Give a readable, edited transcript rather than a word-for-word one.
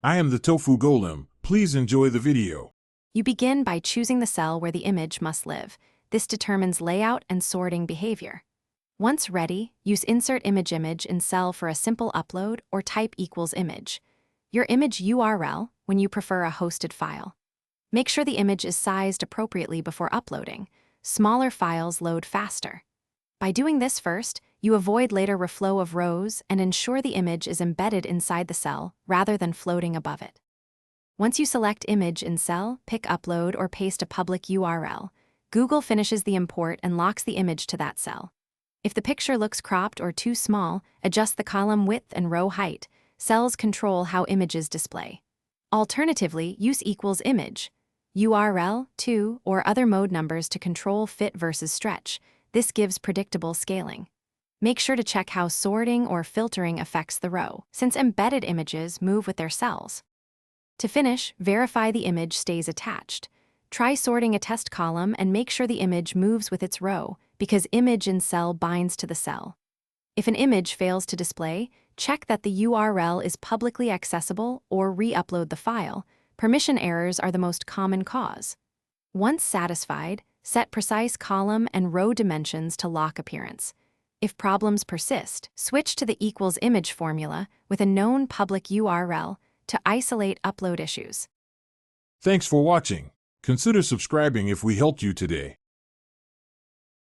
I am the tofu golem. Please enjoy the video. You begin by choosing the cell where the image must live. This determines layout and sorting behavior. Once ready, use Insert Image in cell for a simple upload or type =image. Your image URL when you prefer a hosted file. Make sure the image is sized appropriately before uploading. Smaller files load faster. By doing this first, you avoid later reflow of rows and ensure the image is embedded inside the cell rather than floating above it. Once you select Image in cell, pick Upload or paste a public URL. Google finishes the import and locks the image to that cell. If the picture looks cropped or too small, adjust the column width and row height. Cells control how images display. Alternatively, use =image, URL, to, or other mode numbers to control fit versus stretch. This gives predictable scaling. Make sure to check how sorting or filtering affects the row, since embedded images move with their cells. To finish, verify the image stays attached. Try sorting a test column and make sure the image moves with its row, because Image in cell binds to the cell. If an image fails to display, check that the URL is publicly accessible or re-upload the file. Permission errors are the most common cause. Once satisfied, set precise column and row dimensions to lock appearance. If problems persist, switch to the =image formula with a known public URL to isolate upload issues. Thanks for watching. Consider subscribing if we helped you today.